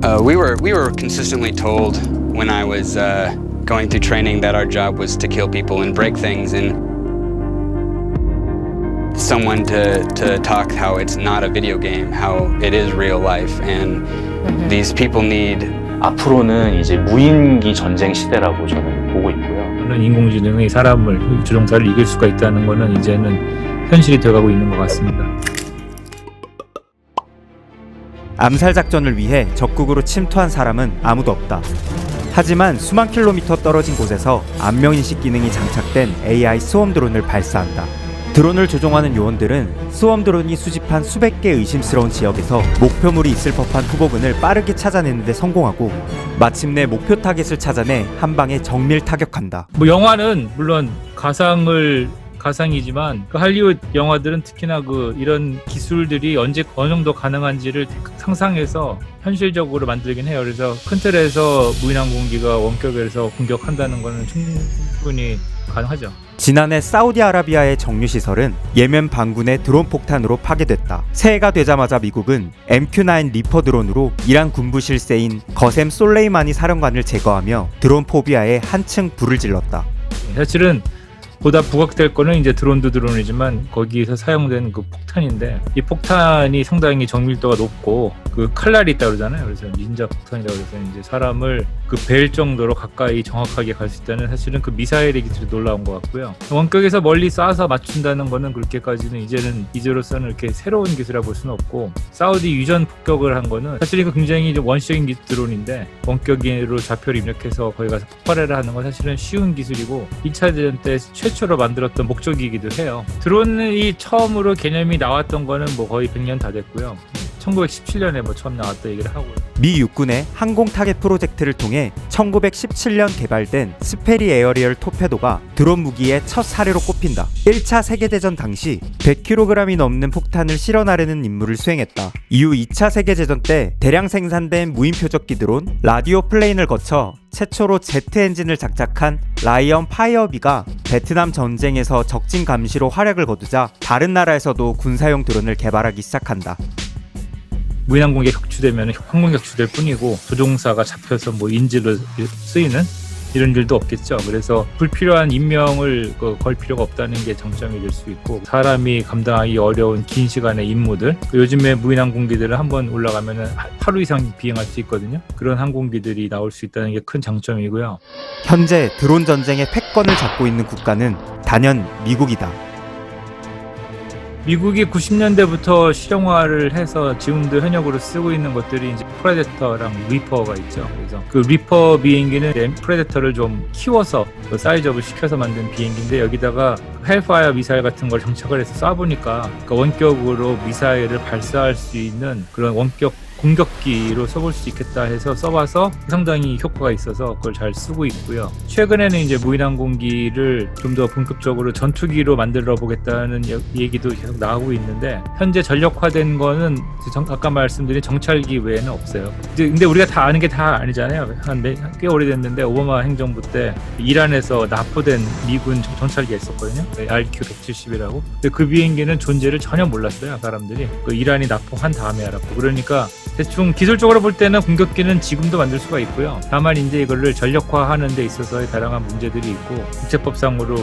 We were consistently told when I was going through training that our job was to kill people and break things, and someone to talk how it's not a video game, how it is real life, and these people need. 앞으로는 이제 무인기 전쟁 시대라고 저는 보고 있고요. 저는 인공지능이 사람을 조종사를 이길 수가 있다는 거는 이제는 현실이 되어가고 있는 것 같습니다. 암살 작전을 위해 적국으로 침투한 사람은 아무도 없다. 하지만 수만 킬로미터 떨어진 곳에서 안면인식 기능이 장착된 AI 스웜 드론을 발사한다. 드론을 조종하는 요원들은 스웜 드론이 수집한 수백 개의 의심스러운 지역에서 목표물이 있을 법한 후보군을 빠르게 찾아내는 데 성공하고 마침내 목표 타겟을 찾아내 한 방에 정밀 타격한다. 영화는 물론 가상이지만 그 할리우드 영화들은 특히나 이런 기술들이 언제 어느 정도 가능한지를 상상해서 현실적으로 만들긴 해요. 그래서 큰 틀에서 무인항공기가 원격에서 공격한다는 것은 충분히 가능하죠. 지난해 사우디아라비아의 정유시설은 예멘 반군의 드론 폭탄으로 파괴됐다. 새해가 되자마자 미국은 MQ-9 리퍼 드론으로 이란 군부 실세인 거셈 솔레이마니 사령관을 제거하며 드론 포비아에 한층 불을 질렀다. 사실은 보다 부각될 거는 이제 드론도 드론이지만 거기에서 사용된 그 폭탄인데, 이 폭탄이 상당히 정밀도가 높고 그 칼날이 있다고 그러잖아요. 그래서 닌자 폭탄이라고 해서 이제 사람을 벨 정도로 가까이 정확하게 갈 수 있다는, 사실은 그 미사일의 기술이 놀라운 것 같고요. 원격에서 멀리 쏴서 맞춘다는 거는 그렇게까지는 이제로서는 이렇게 새로운 기술이라고 볼 수는 없고, 사우디 유전 폭격을 한 거는 사실 이거 굉장히 원시적인 드론인데 원격으로 좌표를 입력해서 거기 가서 폭발을 하는 건 사실은 쉬운 기술이고 2차 대전 때 최초로 만들었던 목적이기도 해요. 드론이 처음으로 개념이 나왔던 거는 거의 100년 다 됐고요. 1917년에 처음 나왔다 얘기를 하고요. 미 육군의 항공 타겟 프로젝트를 통해 1917년 개발된 스페리 에어리얼 토페도가 드론 무기의 첫 사례로 꼽힌다. 1차 세계대전 당시 100kg이 넘는 폭탄을 실어나르는 임무를 수행했다. 이후 2차 세계대전 때 대량 생산된 무인 표적기 드론 라디오 플레인을 거쳐 최초로 제트 엔진을 장착한 라이언 파이어비가 베트남 전쟁에서 적진 감시로 활약을 거두자 다른 나라에서도 군사용 드론을 개발하기 시작한다. 무인항공기가 격추되면 항공 격추될 뿐이고 조종사가 잡혀서 인질로 쓰이는 이런 일도 없겠죠. 그래서 불필요한 인명을 걸 필요가 없다는 게 장점이 될 수 있고, 사람이 감당하기 어려운 긴 시간의 임무들, 요즘에 무인항공기들은 한번 올라가면 하루 이상 비행할 수 있거든요. 그런 항공기들이 나올 수 있다는 게 큰 장점이고요. 현재 드론 전쟁의 패권을 잡고 있는 국가는 단연 미국이다. 미국이 90년대부터 실용화를 해서 지금도 현역으로 쓰고 있는 것들이 이제 프레데터랑 리퍼가 있죠. 그래서 그 리퍼 비행기는 프레데터를 좀 키워서 사이즈업을 시켜서 만든 비행기인데, 여기다가 헬파이어 미사일 같은 걸 장착을 해서 쏴보니까 원격으로 미사일을 발사할 수 있는 그런 원격 공격기로 써볼 수 있겠다 해서 써봐서 상당히 효과가 있어서 그걸 잘 쓰고 있고요. 최근에는 이제 무인항공기를 좀 더 본격적으로 전투기로 만들어 보겠다는 얘기도 계속 나오고 있는데, 현재 전력화된 거는 아까 말씀드린 정찰기 외에는 없어요. 근데 우리가 다 아는 게 다 아니잖아요. 꽤 오래됐는데 오바마 행정부 때 이란에서 납포된 미군 정찰기가 있었거든요. RQ-170이라고. 근데 그 비행기는 존재를 전혀 몰랐어요. 사람들이. 이란이 납포한 다음에 알았고. 그러니까 대충 기술적으로 볼 때는 공격기는 지금도 만들 수가 있고요. 다만 이제 이거를 전력화하는 데 있어서의 다양한 문제들이 있고, 국제법상으로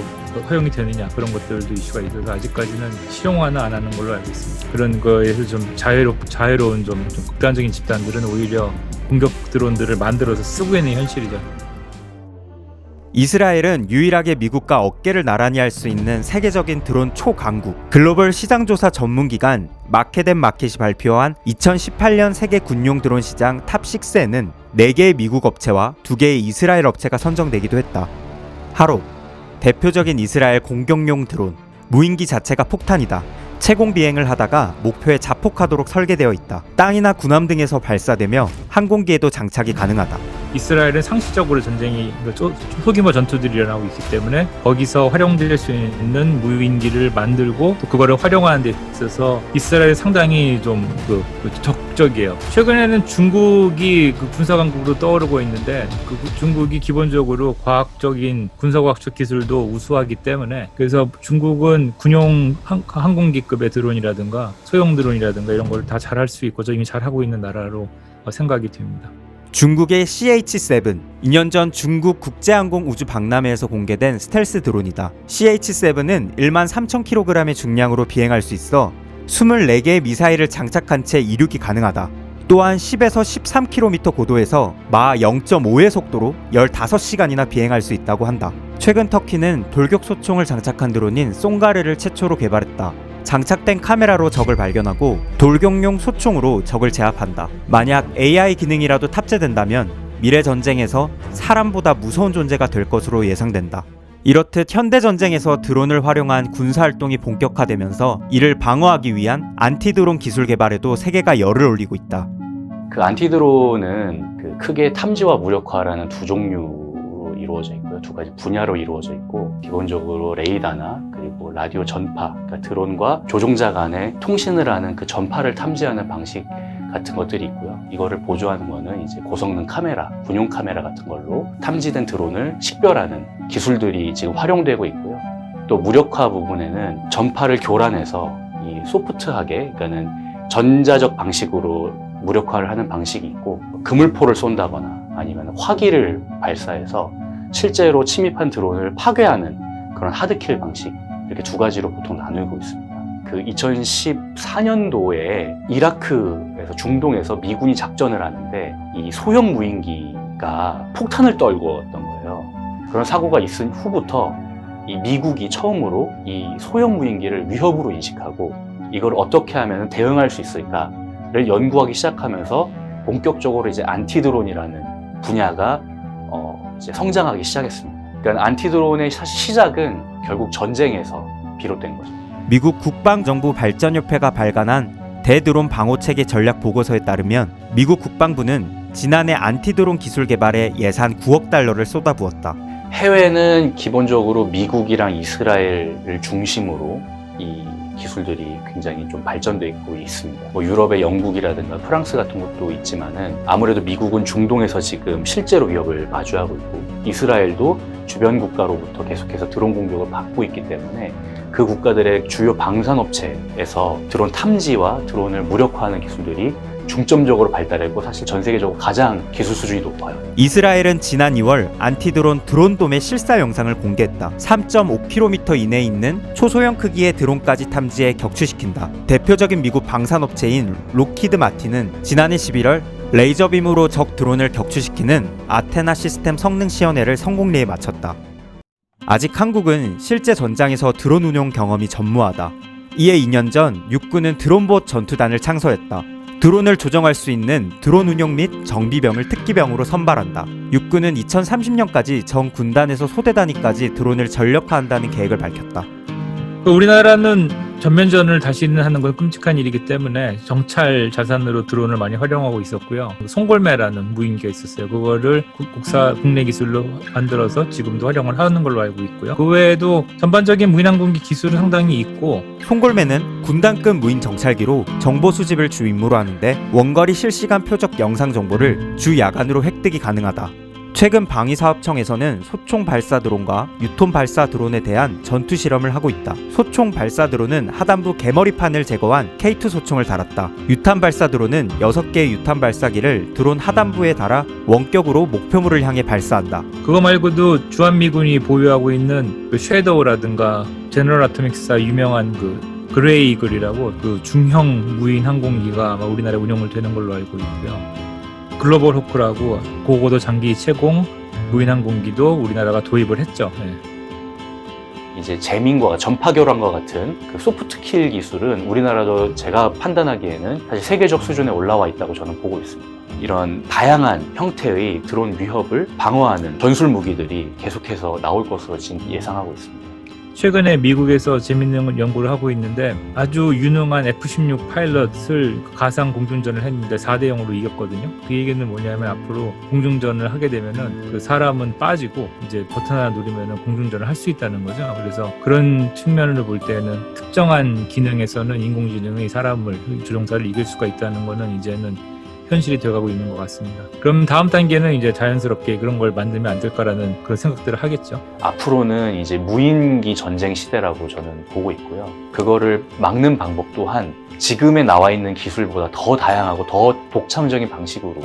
허용이 되느냐, 그런 것들도 이슈가 있어서 아직까지는 실용화는 안 하는 걸로 알고 있습니다. 그런 거에서 좀 자유로운 좀 극단적인 집단들은 오히려 공격 드론들을 만들어서 쓰고 있는 현실이죠. 이스라엘은 유일하게 미국과 어깨를 나란히 할 수 있는 세계적인 드론 초강국. 글로벌 시장조사 전문기관 마켓앤마켓이 발표한 2018년 세계 군용 드론 시장 탑6에는 4개의 미국 업체와 2개의 이스라엘 업체가 선정되기도 했다. 하로, 대표적인 이스라엘 공격용 드론. 무인기 자체가 폭탄이다. 채공 비행을 하다가 목표에 자폭하도록 설계되어 있다. 땅이나 군함 등에서 발사되며 항공기에도 장착이 가능하다. 이스라엘은 상시적으로 전쟁이 소규모 전투들이 일어나고 있기 때문에 거기서 활용될 수 있는 무인기를 만들고 또 그거를 활용하는 데 있어서 이스라엘이 상당히 좀 적극적이에요. 최근에는 중국이 군사 강국으로 떠오르고 있는데, 중국이 기본적으로 과학적인 군사과학적 기술도 우수하기 때문에, 그래서 중국은 군용 항공기급의 드론이라든가 소형 드론이라든가 이런 걸 다 잘할 수 있고 이미 잘하고 있는 나라로 생각이 듭니다. 중국의 CH-7, 2년 전 중국 국제항공 우주 박람회에서 공개된 스텔스 드론이다. CH-7은 13,000kg의 중량으로 비행할 수 있어 24개의 미사일을 장착한 채 이륙이 가능하다. 또한 10에서 13km 고도에서 마하 0.5의 속도로 15시간이나 비행할 수 있다고 한다. 최근 터키는 돌격 소총을 장착한 드론인 송가르를 최초로 개발했다. 장착된 카메라로 적을 발견하고 돌격용 소총으로 적을 제압한다. 만약 AI 기능이라도 탑재된다면 미래 전쟁에서 사람보다 무서운 존재가 될 것으로 예상된다. 이렇듯 현대 전쟁에서 드론을 활용한 군사 활동이 본격화되면서 이를 방어하기 위한 안티드론 기술 개발에도 세계가 열을 올리고 있다. 그 안티드론은 크게 탐지와 무력화라는 두 종류로 이루어져 있고요. 두 가지 분야로 이루어져 있고, 기본적으로 레이더나 그리고 라디오 전파, 그러니까 드론과 조종자 간의 통신을 하는 그 전파를 탐지하는 방식 같은 것들이 있고요. 이거를 보조하는 거는 이제 고성능 카메라, 군용 카메라 같은 걸로 탐지된 드론을 식별하는 기술들이 지금 활용되고 있고요. 또 무력화 부분에는 전파를 교란해서 이 소프트하게, 그러니까는 전자적 방식으로 무력화를 하는 방식이 있고, 그물포를 쏜다거나 아니면 화기를 발사해서 실제로 침입한 드론을 파괴하는 그런 하드킬 방식, 이렇게 두 가지로 보통 나누고 있습니다. 그 2014년도에 이라크에서 중동에서 미군이 작전을 하는데 이 소형 무인기가 폭탄을 떨구었던 거예요. 그런 사고가 있은 후부터 이 미국이 처음으로 이 소형 무인기를 위협으로 인식하고 이걸 어떻게 하면 대응할 수 있을까를 연구하기 시작하면서 본격적으로 이제 안티드론이라는 분야가 이제 성장하기 시작했습니다. 그러니까 안티드론의 시작은 결국 전쟁에서 비롯된 거죠. 미국 국방정보 발전협회가 발간한 대드론 방호체계 전략 보고서에 따르면 미국 국방부는 지난해 안티드론 기술 개발에 예산 9억 달러를 쏟아부었다. 해외는 기본적으로 미국이랑 이스라엘을 중심으로 이 기술들이 굉장히 좀 발전돼 있고 있습니다. 뭐 유럽의 영국이라든가 프랑스 같은 것도 있지만은 아무래도 미국은 중동에서 지금 실제로 위협을 마주하고 있고, 이스라엘도 주변 국가로부터 계속해서 드론 공격을 받고 있기 때문에 그 국가들의 주요 방산업체에서 드론 탐지와 드론을 무력화하는 기술들이 중점적으로 발달했고, 사실 전 세계적으로 가장 기술 수준이 높아요. 이스라엘은 지난 2월 안티드론 드론돔의 실사 영상을 공개했다. 3.5km 이내에 있는 초소형 크기의 드론까지 탐지해 격추시킨다. 대표적인 미국 방산업체인 록히드 마틴은 지난해 11월 레이저빔으로 적 드론을 격추시키는 아테나 시스템 성능 시연회를 성공리에 마쳤다. 아직 한국은 실제 전장에서 드론 운용 경험이 전무하다. 이에 2년 전 육군은 드론봇 전투단을 창설했다. 드론을 조정할 수 있는 드론 운용 및 정비병을 특기병으로 선발한다. 육군은 2030년까지 전 군단에서 소대 단위까지 드론을 전력화한다는 계획을 밝혔다. 우리나라는 전면전을 다시는 하는 건 끔찍한 일이기 때문에 정찰 자산으로 드론을 많이 활용하고 있었고요. 송골매라는 무인기가 있었어요. 그거를 국내 기술로 만들어서 지금도 활용을 하는 걸로 알고 있고요. 그 외에도 전반적인 무인항공기 기술은 상당히 있고, 송골매는 군단급 무인 정찰기로 정보 수집을 주 임무로 하는데 원거리 실시간 표적 영상 정보를 주 야간으로 획득이 가능하다. 최근 방위사업청에서는 소총 발사 드론과 유톤 발사 드론에 대한 전투 실험을 하고 있다. 소총 발사 드론은 하단부 개머리판을 제거한 K2 소총을 달았다. 유탄 발사 드론은 6개의 유탄 발사기를 드론 하단부에 달아 원격으로 목표물을 향해 발사한다. 그거 말고도 주한미군이 보유하고 있는 그 섀도우라든가 제너럴 아토믹스사 유명한 그레이 이글이라고 그 중형 무인 항공기가 아마 우리나라에 운용을 되는 걸로 알고 있고요. 글로벌 호크라고 고고도 장기 채공 무인 항공기도 우리나라가 도입을 했죠. 네. 이제 재민과 전파 교란과 같은 그 소프트킬 기술은 우리나라도 제가 판단하기에는 사실 세계적 수준에 올라와 있다고 저는 보고 있습니다. 이런 다양한 형태의 드론 위협을 방어하는 전술 무기들이 계속해서 나올 것으로 지금 예상하고 있습니다. 최근에 미국에서 재밌는 연구를 하고 있는데, 아주 유능한 F-16 파일럿을 가상 공중전을 했는데 4대0으로 이겼거든요. 그 얘기는 뭐냐면 앞으로 공중전을 하게 되면은 그 사람은 빠지고 이제 버튼 하나 누르면은 공중전을 할 수 있다는 거죠. 그래서 그런 측면으로 볼 때는 특정한 기능에서는 인공지능이 사람을, 조종사를 이길 수가 있다는 거는 이제는 현실이 되어가고 있는 것 같습니다. 그럼 다음 단계는 이제 자연스럽게 그런 걸 만들면 안 될까라는 그런 생각들을 하겠죠. 앞으로는 이제 무인기 전쟁 시대라고 저는 보고 있고요. 그거를 막는 방법 또한 지금에 나와 있는 기술보다 더 다양하고 더 독창적인 방식으로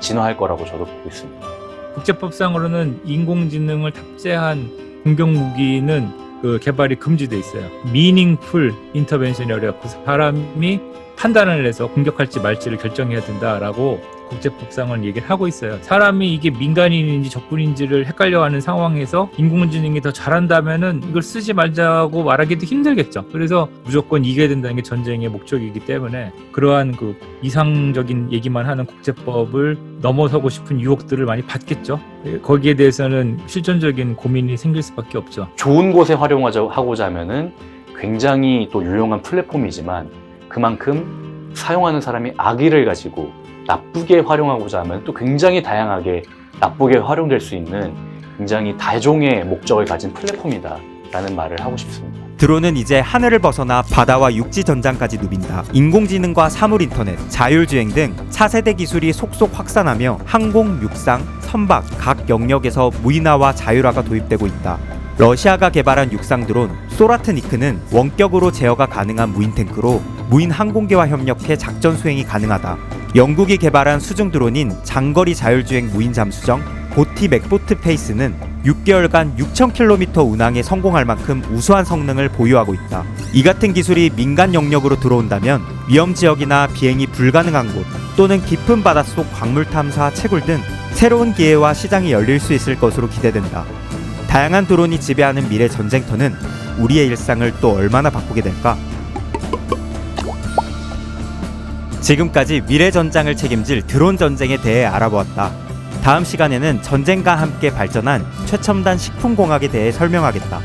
진화할 거라고 저도 보고 있습니다. 국제법상으로는 인공지능을 탑재한 공격 무기는 그 개발이 금지돼 있어요. meaningful intervention이라고 해서 사람이 판단을 해서 공격할지 말지를 결정해야 된다라고 국제법상은 얘기를 하고 있어요. 사람이 이게 민간인인지 적군인지를 헷갈려하는 상황에서 인공지능이 더 잘한다면은 이걸 쓰지 말자고 말하기도 힘들겠죠. 그래서 무조건 이겨야 된다는 게 전쟁의 목적이기 때문에 그러한 그 이상적인 얘기만 하는 국제법을 넘어서고 싶은 유혹들을 많이 받겠죠. 거기에 대해서는 실존적인 고민이 생길 수밖에 없죠. 좋은 곳에 활용하고자 하면은 굉장히 또 유용한 플랫폼이지만 그만큼 사용하는 사람이 악의를 가지고 나쁘게 활용하고자 하면 또 굉장히 다양하게 나쁘게 활용될 수 있는 굉장히 다종의 목적을 가진 플랫폼이다 라는 말을 하고 싶습니다. 드론은 이제 하늘을 벗어나 바다와 육지 전장까지 누빈다. 인공지능과 사물 인터넷, 자율주행 등 차세대 기술이 속속 확산하며 항공, 육상, 선박 각 영역에서 무인화와 자율화가 도입되고 있다. 러시아가 개발한 육상 드론 소라트니크는 원격으로 제어가 가능한 무인 탱크로 무인 항공기와 협력해 작전 수행이 가능하다. 영국이 개발한 수중 드론인 장거리 자율주행 무인 잠수정 보티 맥보트 페이스는 6개월간 6,000km 운항에 성공할 만큼 우수한 성능을 보유하고 있다. 이 같은 기술이 민간 영역으로 들어온다면 위험 지역이나 비행이 불가능한 곳 또는 깊은 바닷속 광물 탐사, 채굴 등 새로운 기회와 시장이 열릴 수 있을 것으로 기대된다. 다양한 드론이 지배하는 미래 전쟁터는 우리의 일상을 또 얼마나 바꾸게 될까? 지금까지 미래 전장을 책임질 드론 전쟁에 대해 알아보았다. 다음 시간에는 전쟁과 함께 발전한 최첨단 식품공학에 대해 설명하겠다.